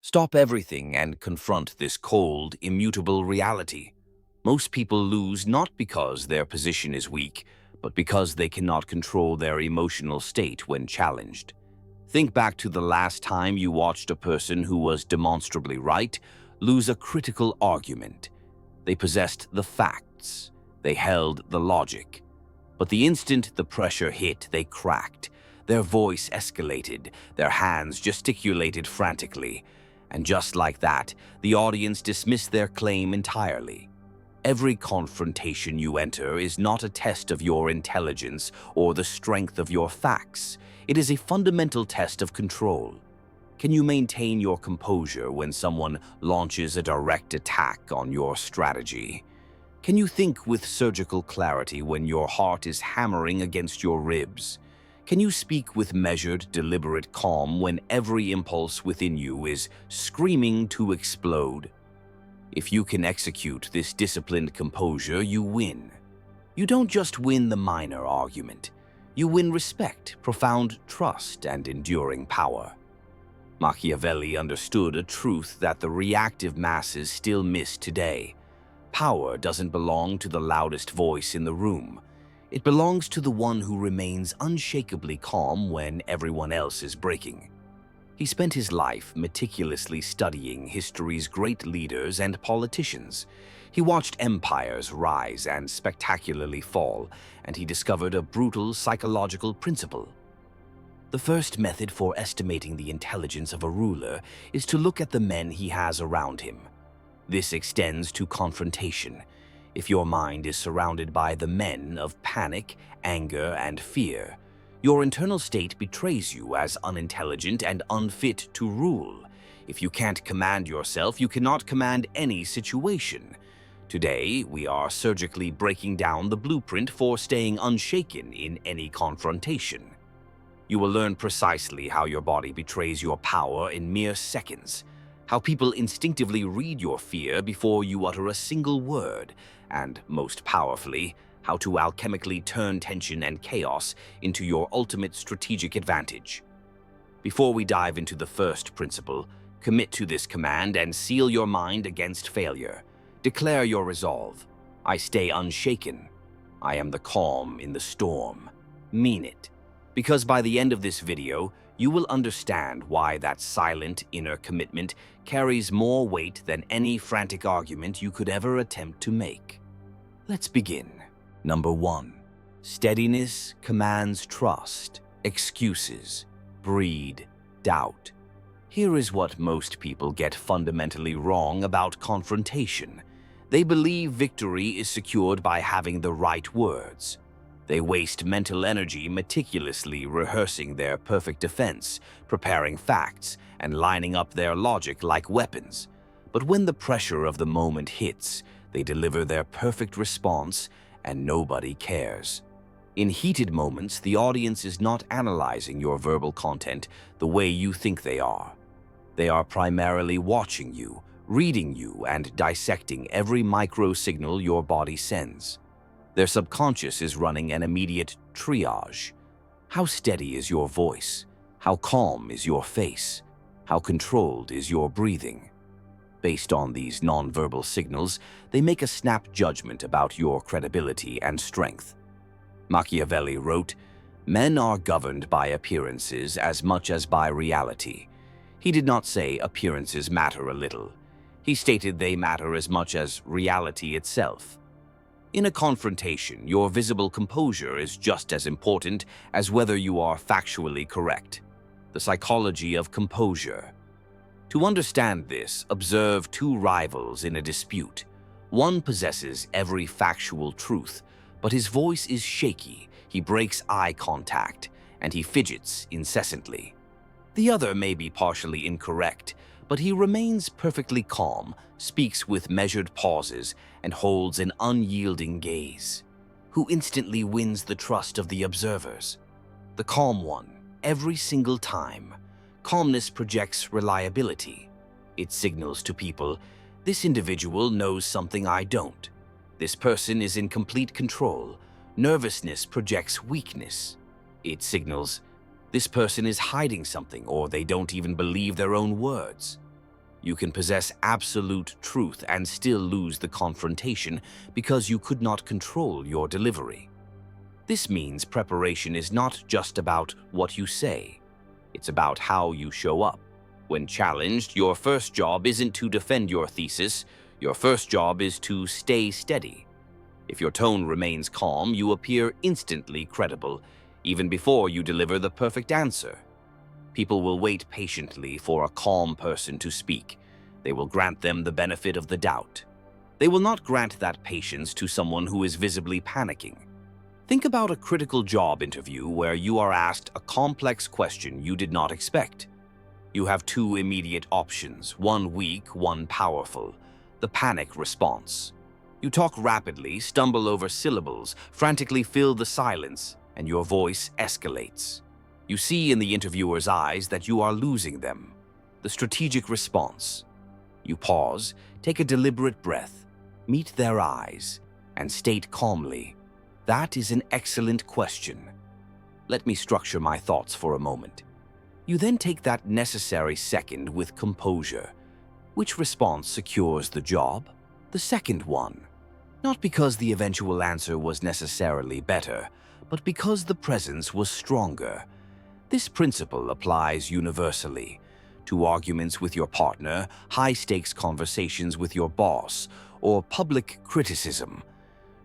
Stop everything and confront this cold, immutable reality. Most people lose not because their position is weak, but because they cannot control their emotional state when challenged. Think back to the last time you watched a person who was demonstrably right lose a critical argument. They possessed the facts. They held the logic. But the instant the pressure hit, they cracked. Their voice escalated. Their hands gesticulated frantically. And just like that, the audience dismissed their claim entirely. Every confrontation you enter is not a test of your intelligence or the strength of your facts. It is a fundamental test of control. Can you maintain your composure when someone launches a direct attack on your strategy? Can you think with surgical clarity when your heart is hammering against your ribs? Can you speak with measured, deliberate calm when every impulse within you is screaming to explode? If you can execute this disciplined composure, you win. You don't just win the minor argument. You win respect, profound trust, and enduring power. Machiavelli understood a truth that the reactive masses still miss today. Power doesn't belong to the loudest voice in the room. It belongs to the one who remains unshakably calm when everyone else is breaking. He spent his life meticulously studying history's great leaders and politicians. He watched empires rise and spectacularly fall, and he discovered a brutal psychological principle. The first method for estimating the intelligence of a ruler is to look at the men he has around him. This extends to confrontation. If your mind is surrounded by the men of panic, anger, and fear, your internal state betrays you as unintelligent and unfit to rule. If you can't command yourself, you cannot command any situation. Today, we are surgically breaking down the blueprint for staying unshaken in any confrontation. You will learn precisely how your body betrays your power in mere seconds, how people instinctively read your fear before you utter a single word, and, most powerfully, how to alchemically turn tension and chaos into your ultimate strategic advantage. Before we dive into the first principle, commit to this command and seal your mind against failure. Declare your resolve. I stay unshaken. I am the calm in the storm. Mean it. Because by the end of this video, you will understand why that silent inner commitment carries more weight than any frantic argument you could ever attempt to make. Let's begin. Number 1. Steadiness commands trust. Excuses breed doubt. Here is what most people get fundamentally wrong about confrontation. They believe victory is secured by having the right words. They waste mental energy meticulously rehearsing their perfect defense, preparing facts, and lining up their logic like weapons. But when the pressure of the moment hits, they deliver their perfect response, and nobody cares. In heated moments, the audience is not analyzing your verbal content the way you think they are. They are primarily watching you, reading you, and dissecting every micro-signal your body sends. Their subconscious is running an immediate triage. How steady is your voice? How calm is your face? How controlled is your breathing? Based on these nonverbal signals, they make a snap judgment about your credibility and strength. Machiavelli wrote, "Men are governed by appearances as much as by reality." He did not say appearances matter a little. He stated they matter as much as reality itself. In a confrontation, your visible composure is just as important as whether you are factually correct. The psychology of composure. To understand this, observe two rivals in a dispute. One possesses every factual truth, but his voice is shaky, he breaks eye contact, and he fidgets incessantly. The other may be partially incorrect, but he remains perfectly calm, speaks with measured pauses, and holds an unyielding gaze. Who instantly wins the trust of the observers? The calm one, every single time. Calmness projects reliability. It signals to people, this individual knows something I don't. This person is in complete control. Nervousness projects weakness. It signals, this person is hiding something or they don't even believe their own words. You can possess absolute truth and still lose the confrontation because you could not control your delivery. This means preparation is not just about what you say. It's about how you show up. When challenged, your first job isn't to defend your thesis. Your first job is to stay steady. If your tone remains calm, you appear instantly credible, even before you deliver the perfect answer. People will wait patiently for a calm person to speak. They will grant them the benefit of the doubt. They will not grant that patience to someone who is visibly panicking. Think about a critical job interview where you are asked a complex question you did not expect. You have two immediate options, one weak, one powerful. The panic response. You talk rapidly, stumble over syllables, frantically fill the silence, and your voice escalates. You see in the interviewer's eyes that you are losing them. The strategic response. You pause, take a deliberate breath, meet their eyes, and state calmly, "That is an excellent question. Let me structure my thoughts for a moment." You then take that necessary second with composure. Which response secures the job? The second one. Not because the eventual answer was necessarily better, but because the presence was stronger. This principle applies universally to arguments with your partner, high-stakes conversations with your boss, or public criticism.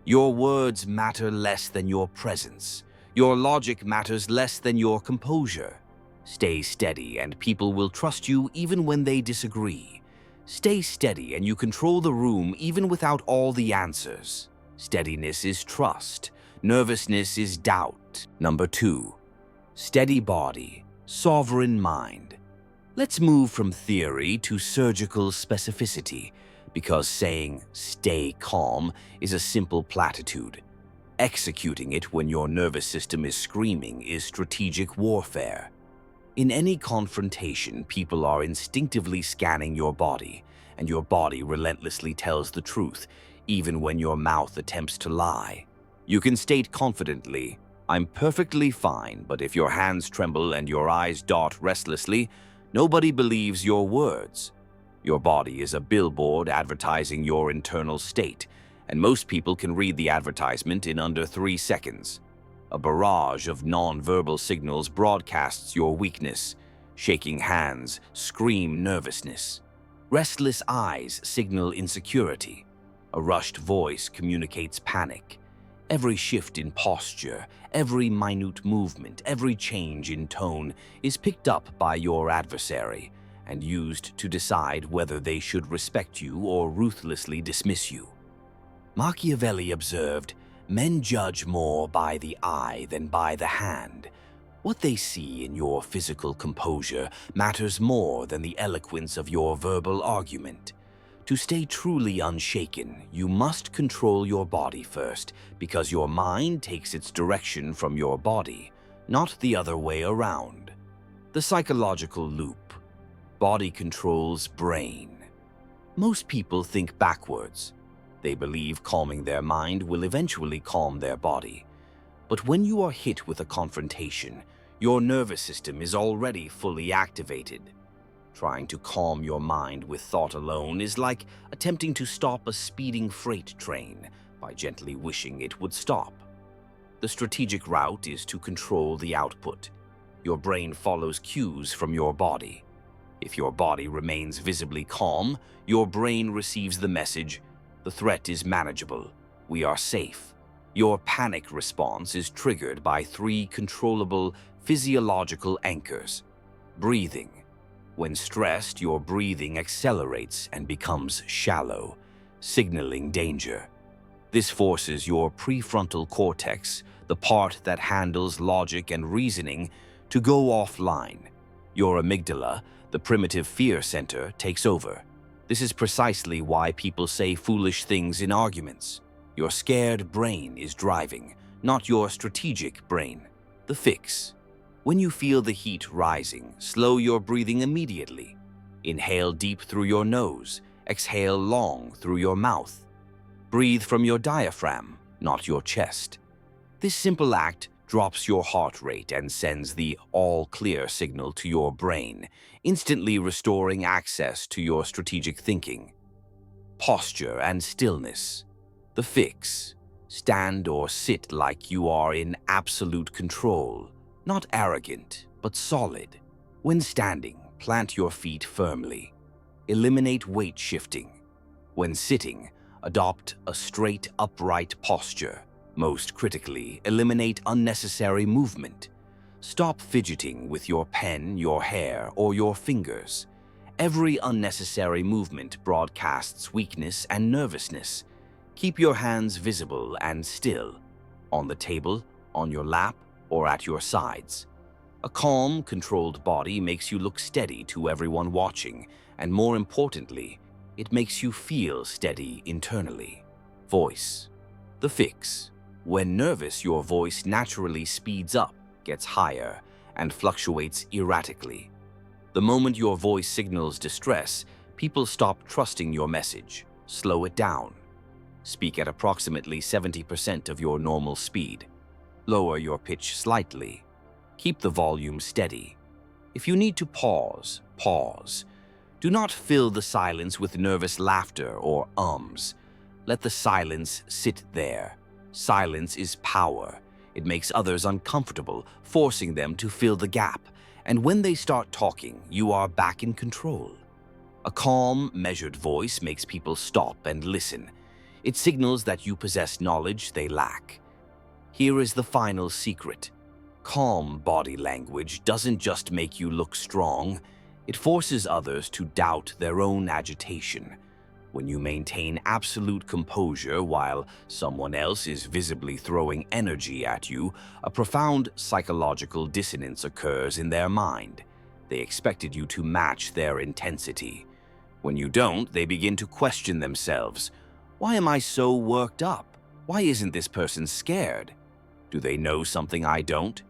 Your words matter less than your presence. Your logic matters less than your composure. Stay steady and people will trust you even when they disagree. Stay steady and you control the room even without all the answers. Steadiness is trust. Nervousness is doubt. Number 2. Steady body, sovereign mind. Let's move from theory to surgical specificity, because saying "stay calm" is a simple platitude. Executing it when your nervous system is screaming is strategic warfare. In any confrontation, people are instinctively scanning your body, and your body relentlessly tells the truth, even when your mouth attempts to lie. You can state confidently, "I'm perfectly fine," but if your hands tremble and your eyes dart restlessly, nobody believes your words. Your body is a billboard advertising your internal state, and most people can read the advertisement in under 3 seconds. A barrage of non-verbal signals broadcasts your weakness. Shaking hands scream nervousness. Restless eyes signal insecurity. A rushed voice communicates panic. Every shift in posture, every minute movement, every change in tone is picked up by your adversary and used to decide whether they should respect you or ruthlessly dismiss you. Machiavelli observed, "Men judge more by the eye than by the hand." What they see in your physical composure matters more than the eloquence of your verbal argument. To stay truly unshaken, you must control your body first, because your mind takes its direction from your body, not the other way around. The psychological loop. Body controls brain. Most people think backwards. They believe calming their mind will eventually calm their body. But when you are hit with a confrontation, your nervous system is already fully activated. Trying to calm your mind with thought alone is like attempting to stop a speeding freight train by gently wishing it would stop. The strategic route is to control the output. Your brain follows cues from your body. If your body remains visibly calm, your brain receives the message, "The threat is manageable. We are safe." Your panic response is triggered by 3 controllable physiological anchors. Breathing. When stressed, your breathing accelerates and becomes shallow, signaling danger. This forces your prefrontal cortex, the part that handles logic and reasoning, to go offline. Your amygdala, the primitive fear center, takes over. This is precisely why people say foolish things in arguments. Your scared brain is driving, not your strategic brain. The fix. When you feel the heat rising, slow your breathing immediately. Inhale deep through your nose, exhale long through your mouth. Breathe from your diaphragm, not your chest. This simple act drops your heart rate and sends the all-clear signal to your brain, instantly restoring access to your strategic thinking. Posture and stillness. The fix. Stand or sit like you are in absolute control, not arrogant, but solid. When standing, plant your feet firmly. Eliminate weight shifting. When sitting, adopt a straight, upright posture. Most critically, eliminate unnecessary movement. Stop fidgeting with your pen, your hair, or your fingers. Every unnecessary movement broadcasts weakness and nervousness. Keep your hands visible and still, on the table, on your lap, or at your sides. A calm, controlled body makes you look steady to everyone watching, and more importantly, it makes you feel steady internally. Voice. The fix. When nervous, your voice naturally speeds up, gets higher, and fluctuates erratically. The moment your voice signals distress, people stop trusting your message. Slow it down. Speak at approximately 70% of your normal speed. Lower your pitch slightly. Keep the volume steady. If you need to pause, pause. Do not fill the silence with nervous laughter or ums. Let the silence sit there. Silence is power. It makes others uncomfortable, forcing them to fill the gap. And when they start talking, you are back in control. A calm, measured voice makes people stop and listen. It signals that you possess knowledge they lack. Here is the final secret. Calm body language doesn't just make you look strong, it forces others to doubt their own agitation. When you maintain absolute composure while someone else is visibly throwing energy at you, a profound psychological dissonance occurs in their mind. They expected you to match their intensity. When you don't, they begin to question themselves. Why am I so worked up? Why isn't this person scared? Do they know something I don't?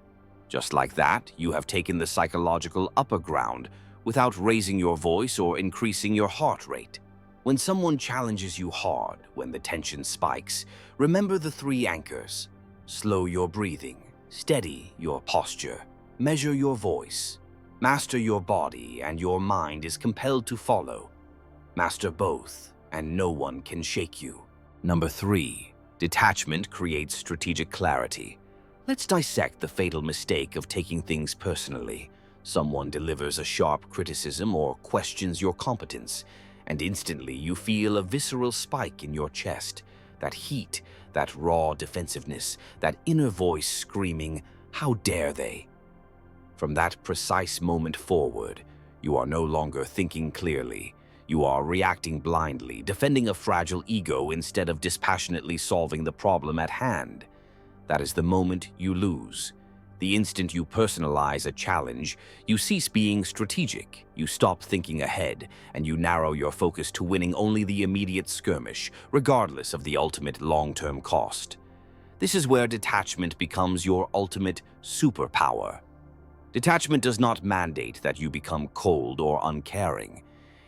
Just like that, you have taken the psychological upper ground without raising your voice or increasing your heart rate. When someone challenges you hard, when the tension spikes, remember the 3 anchors. Slow your breathing, steady your posture, measure your voice, master your body, and your mind is compelled to follow. Master both, and no one can shake you. Number 3, detachment creates strategic clarity. Let's dissect the fatal mistake of taking things personally. Someone delivers a sharp criticism or questions your competence, and instantly you feel a visceral spike in your chest. That heat, that raw defensiveness, that inner voice screaming, "How dare they?" From that precise moment forward, you are no longer thinking clearly. You are reacting blindly, defending a fragile ego instead of dispassionately solving the problem at hand. That is the moment you lose. The instant you personalize a challenge, you cease being strategic, you stop thinking ahead, and you narrow your focus to winning only the immediate skirmish, regardless of the ultimate long-term cost. This is where detachment becomes your ultimate superpower. Detachment does not mandate that you become cold or uncaring.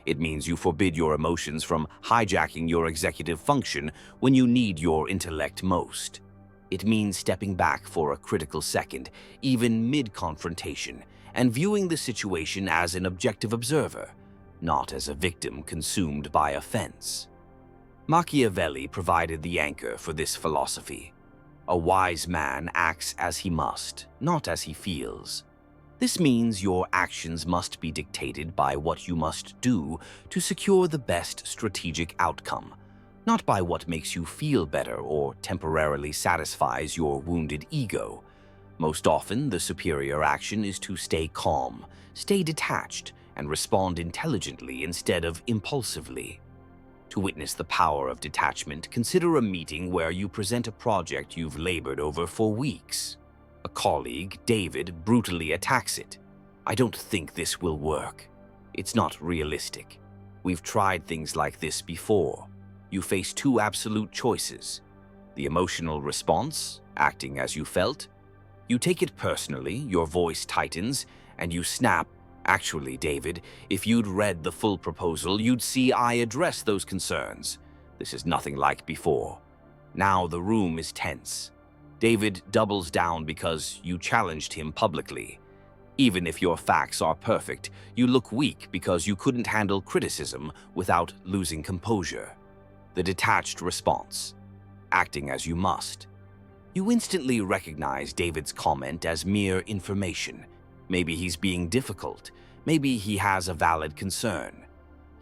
It means you forbid your emotions from hijacking your executive function when you need your intellect most. It means stepping back for a critical second, even mid-confrontation, and viewing the situation as an objective observer, not as a victim consumed by offense. Machiavelli provided the anchor for this philosophy. A wise man acts as he must, not as he feels. This means your actions must be dictated by what you must do to secure the best strategic outcome, not by what makes you feel better or temporarily satisfies your wounded ego. Most often, the superior action is to stay calm, stay detached, and respond intelligently instead of impulsively. To witness the power of detachment, consider a meeting where you present a project you've labored over for weeks. A colleague, David, brutally attacks it. "I don't think this will work. It's not realistic. We've tried things like this before." You face 2 absolute choices. The emotional response, acting as you felt. You take it personally, your voice tightens, and you snap. "Actually, David, if you'd read the full proposal, you'd see I address those concerns. This is nothing like before." Now the room is tense. David doubles down because you challenged him publicly. Even if your facts are perfect, you look weak because you couldn't handle criticism without losing composure. The detached response. Acting as you must. You instantly recognize David's comment as mere information. Maybe he's being difficult. Maybe he has a valid concern.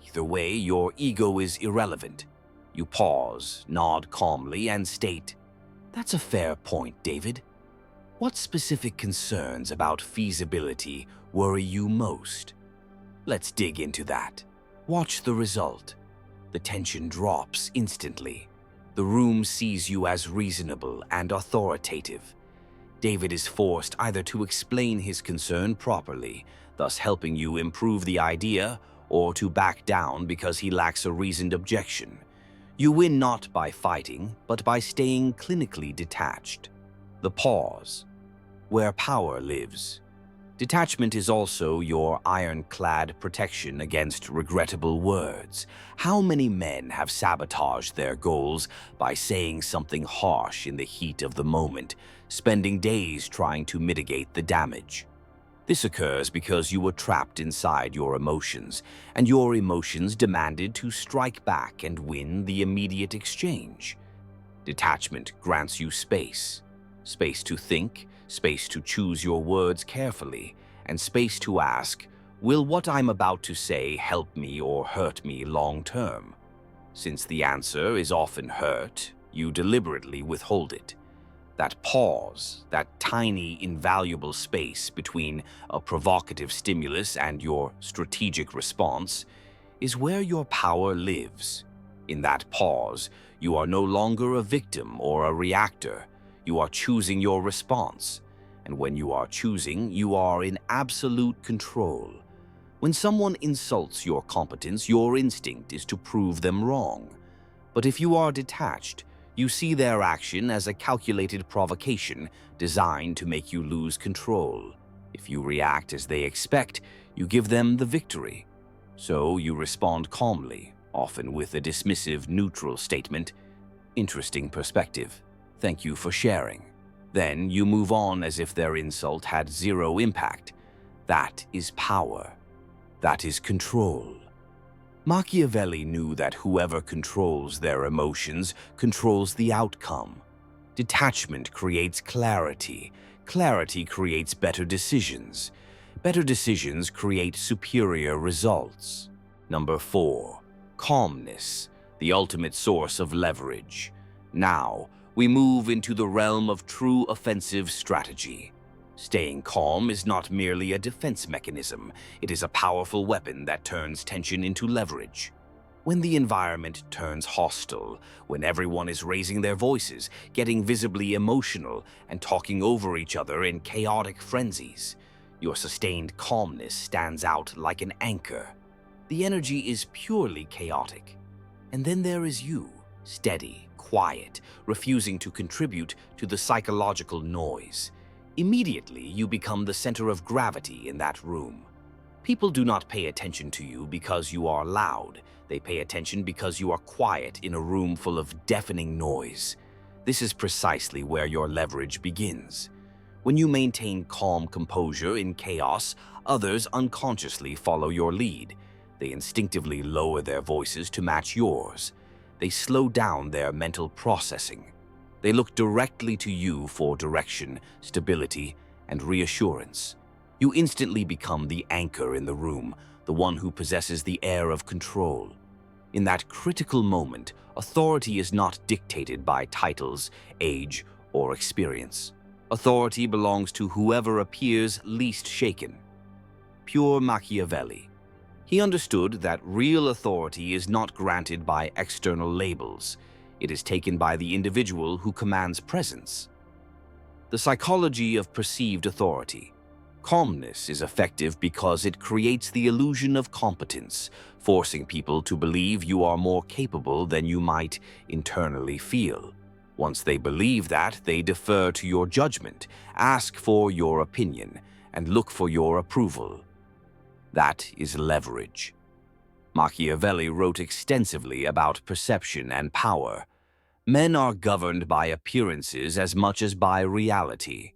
Either way, your ego is irrelevant. You pause, nod calmly, and state, "That's a fair point, David. What specific concerns about feasibility worry you most? Let's dig into that." Watch the result. The tension drops instantly. The room sees you as reasonable and authoritative. David is forced either to explain his concern properly, thus helping you improve the idea, or to back down because he lacks a reasoned objection. You win not by fighting, but by staying clinically detached. The pause. Where power lives. Detachment is also your ironclad protection against regrettable words. How many men have sabotaged their goals by saying something harsh in the heat of the moment, spending days trying to mitigate the damage? This occurs because you were trapped inside your emotions, and your emotions demanded to strike back and win the immediate exchange. Detachment grants you space. Space to think, space to choose your words carefully, and space to ask, will what I'm about to say help me or hurt me long term? Since the answer is often hurt, you deliberately withhold it. That pause, that tiny, invaluable space between a provocative stimulus and your strategic response, is where your power lives. In that pause, you are no longer a victim or a reactor. You are choosing your response. And when you are choosing, you are in absolute control. When someone insults your competence, your instinct is to prove them wrong. But if you are detached, you see their action as a calculated provocation designed to make you lose control. If you react as they expect, you give them the victory. So you respond calmly, often with a dismissive, neutral statement, "Interesting perspective. Thank you for sharing." Then you move on as if their insult had zero impact. That is power. That is control. Machiavelli knew that whoever controls their emotions controls the outcome. Detachment creates clarity. Clarity creates better decisions. Better decisions create superior results. Number 4. Calmness, the ultimate source of leverage. Now, we move into the realm of true offensive strategy. Staying calm is not merely a defense mechanism, it is a powerful weapon that turns tension into leverage. When the environment turns hostile, when everyone is raising their voices, getting visibly emotional, and talking over each other in chaotic frenzies, your sustained calmness stands out like an anchor. The energy is purely chaotic. And then there is you, steady, quiet, refusing to contribute to the psychological noise. Immediately, you become the center of gravity in that room. People do not pay attention to you because you are loud. They pay attention because you are quiet in a room full of deafening noise. This is precisely where your leverage begins. When you maintain calm composure in chaos, others unconsciously follow your lead. They instinctively lower their voices to match yours. They slow down their mental processing. They look directly to you for direction, stability, and reassurance. You instantly become the anchor in the room, the one who possesses the air of control. In that critical moment, authority is not dictated by titles, age, or experience. Authority belongs to whoever appears least shaken. Pure Machiavelli. He understood that real authority is not granted by external labels. It is taken by the individual who commands presence. The psychology of perceived authority. Calmness is effective because it creates the illusion of competence, forcing people to believe you are more capable than you might internally feel. Once they believe that, they defer to your judgment, ask for your opinion, and look for your approval. That is leverage. Machiavelli wrote extensively about perception and power. Men are governed by appearances as much as by reality.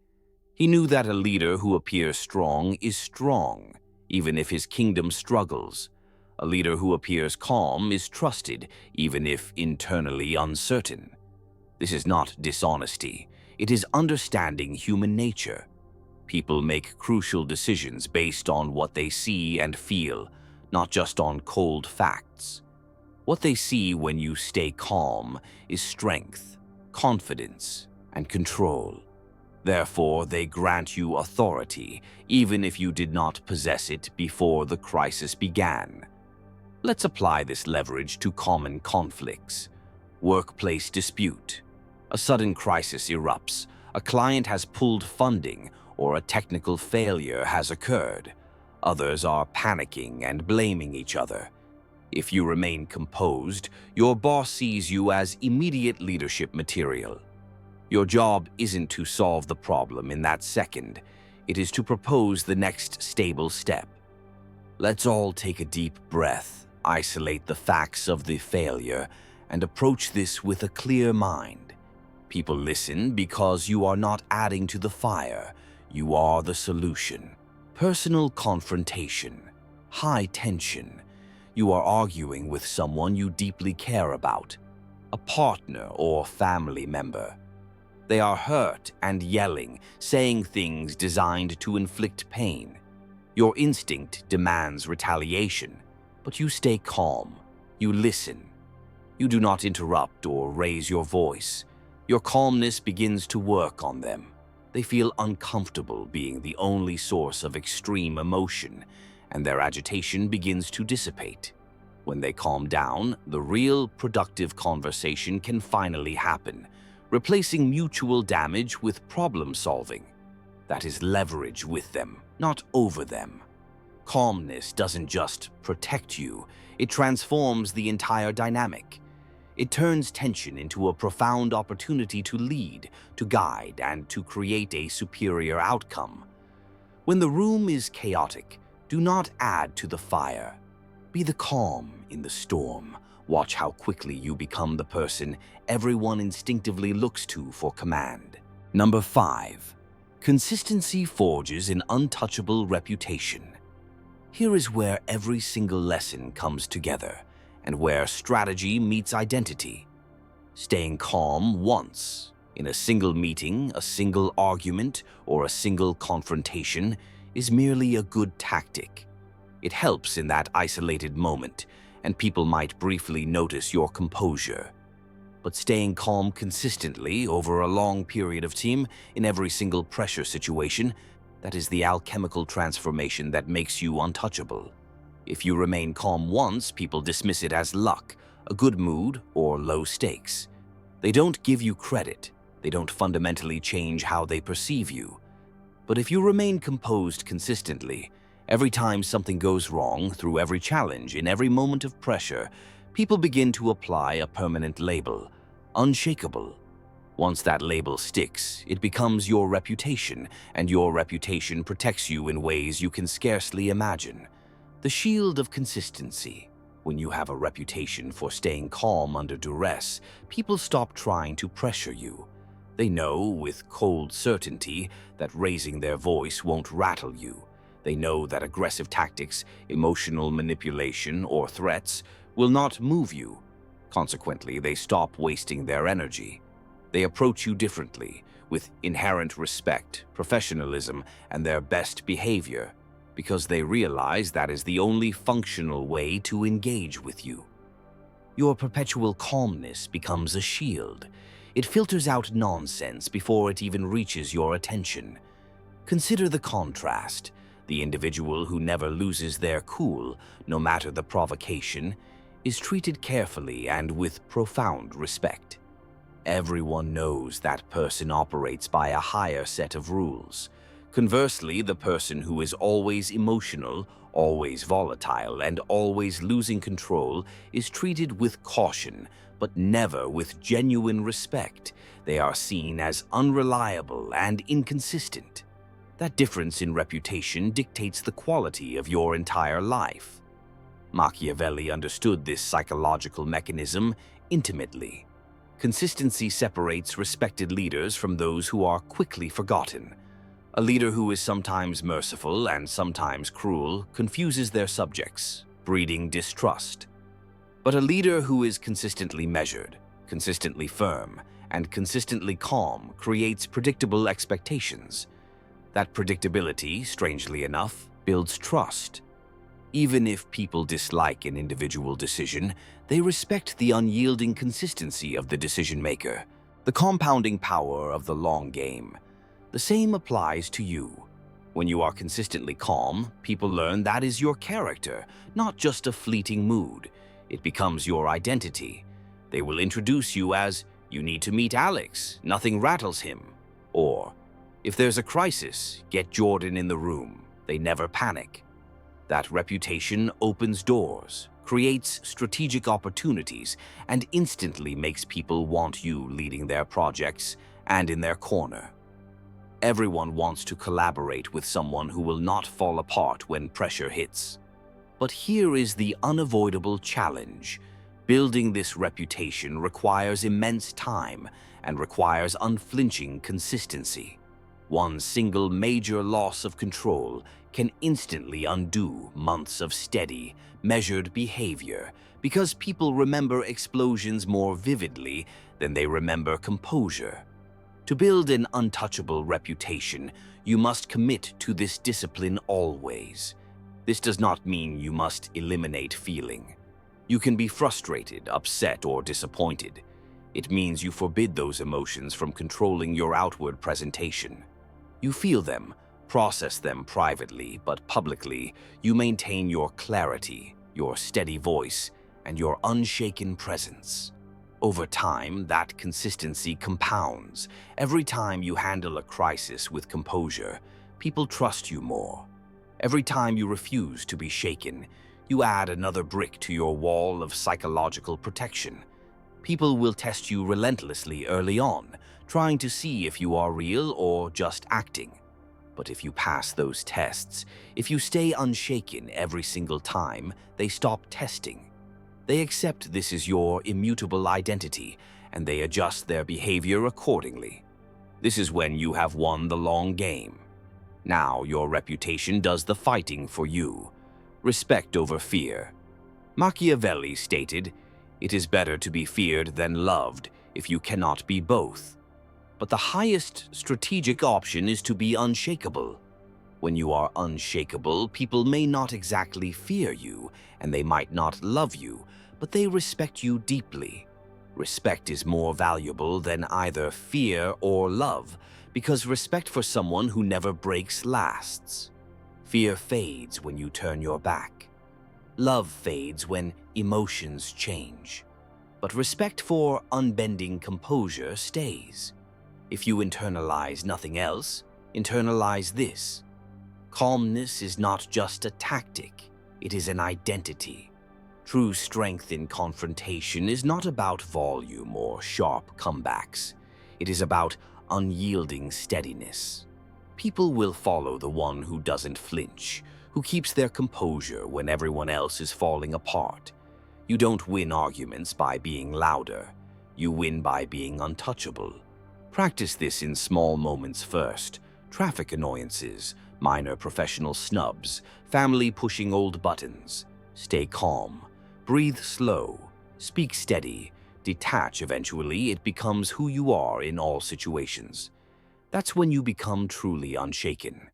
He knew that a leader who appears strong is strong, even if his kingdom struggles. A leader who appears calm is trusted, even if internally uncertain. This is not dishonesty. It is understanding human nature. People make crucial decisions based on what they see and feel, not just on cold facts. What they see when you stay calm is strength, confidence, and control. Therefore, they grant you authority, even if you did not possess it before the crisis began. Let's apply this leverage to common conflicts. Workplace dispute. A sudden crisis erupts. A client has pulled funding, or a technical failure has occurred. Others are panicking and blaming each other. If you remain composed, your boss sees you as immediate leadership material. Your job isn't to solve the problem in that second. It is to propose the next stable step. Let's all take a deep breath, isolate the facts of the failure, and approach this with a clear mind. People listen because you are not adding to the fire. You are the solution. Personal confrontation. High tension. You are arguing with someone you deeply care about, a partner or family member. They are hurt and yelling, saying things designed to inflict pain. Your instinct demands retaliation, but you stay calm. You listen. You do not interrupt or raise your voice. Your calmness begins to work on them. They feel uncomfortable being the only source of extreme emotion, and their agitation begins to dissipate. When they calm down, the real productive conversation can finally happen, replacing mutual damage with problem solving. That is leverage with them, not over them. Calmness doesn't just protect you, it transforms the entire dynamic. It turns tension into a profound opportunity to lead, to guide, and to create a superior outcome. When the room is chaotic, do not add to the fire. Be the calm in the storm. Watch how quickly you become the person everyone instinctively looks to for command. Number 5. Consistency forges an untouchable reputation. Here is where every single lesson comes together, and where strategy meets identity. Staying calm once, in a single meeting, a single argument, or a single confrontation, is merely a good tactic. It helps in that isolated moment, and people might briefly notice your composure. But staying calm consistently over a long period of time in every single pressure situation, that is the alchemical transformation that makes you untouchable. If you remain calm once, people dismiss it as luck, a good mood, or low stakes. They don't give you credit. They don't fundamentally change how they perceive you. But if you remain composed consistently, every time something goes wrong, through every challenge, in every moment of pressure, people begin to apply a permanent label, unshakable. Once that label sticks, it becomes your reputation, and your reputation protects you in ways you can scarcely imagine. The shield of consistency. When you have a reputation for staying calm under duress, people stop trying to pressure you. They know with cold certainty that raising their voice won't rattle you. They know that aggressive tactics, emotional manipulation, or threats will not move you. Consequently, they stop wasting their energy. They approach you differently, with inherent respect, professionalism, and their best behavior, because they realize that is the only functional way to engage with you. Your perpetual calmness becomes a shield. It filters out nonsense before it even reaches your attention. Consider the contrast. The individual who never loses their cool, no matter the provocation, is treated carefully and with profound respect. Everyone knows that person operates by a higher set of rules. Conversely, the person who is always emotional, always volatile, and always losing control is treated with caution, but never with genuine respect. They are seen as unreliable and inconsistent. That difference in reputation dictates the quality of your entire life. Machiavelli understood this psychological mechanism intimately. Consistency separates respected leaders from those who are quickly forgotten. A leader who is sometimes merciful and sometimes cruel confuses their subjects, breeding distrust. But a leader who is consistently measured, consistently firm, and consistently calm creates predictable expectations. That predictability, strangely enough, builds trust. Even if people dislike an individual decision, they respect the unyielding consistency of the decision-maker, the compounding power of the long game. The same applies to you. When you are consistently calm, people learn that is your character, not just a fleeting mood. It becomes your identity. They will introduce you as, "You need to meet Alex, nothing rattles him." Or, "If there's a crisis, get Jordan in the room." They never panic. That reputation opens doors, creates strategic opportunities, and instantly makes people want you leading their projects and in their corner. Everyone wants to collaborate with someone who will not fall apart when pressure hits. But here is the unavoidable challenge. Building this reputation requires immense time and requires unflinching consistency. One single major loss of control can instantly undo months of steady, measured behavior because people remember explosions more vividly than they remember composure. To build an untouchable reputation, you must commit to this discipline always. This does not mean you must eliminate feeling. You can be frustrated, upset, or disappointed. It means you forbid those emotions from controlling your outward presentation. You feel them, process them privately, but publicly, you maintain your clarity, your steady voice, and your unshaken presence. Over time, that consistency compounds. Every time you handle a crisis with composure, people trust you more. Every time you refuse to be shaken, you add another brick to your wall of psychological protection. People will test you relentlessly early on, trying to see if you are real or just acting. But if you pass those tests, if you stay unshaken every single time, they stop testing. They accept this is your immutable identity, and they adjust their behavior accordingly. This is when you have won the long game. Now your reputation does the fighting for you. Respect over fear. Machiavelli stated, "It is better to be feared than loved if you cannot be both." But the highest strategic option is to be unshakable. When you are unshakable, people may not exactly fear you, and they might not love you, but they respect you deeply. Respect is more valuable than either fear or love, because respect for someone who never breaks lasts. Fear fades when you turn your back. Love fades when emotions change. But respect for unbending composure stays. If you internalize nothing else, internalize this. Calmness is not just a tactic, it is an identity. True strength in confrontation is not about volume or sharp comebacks. It is about unyielding steadiness. People will follow the one who doesn't flinch, who keeps their composure when everyone else is falling apart. You don't win arguments by being louder. You win by being untouchable. Practice this in small moments first. Traffic annoyances, minor professional snubs, family pushing old buttons. Stay calm. Breathe slow. Speak steady. Detach. Eventually, it becomes who you are in all situations. That's when you become truly unshaken.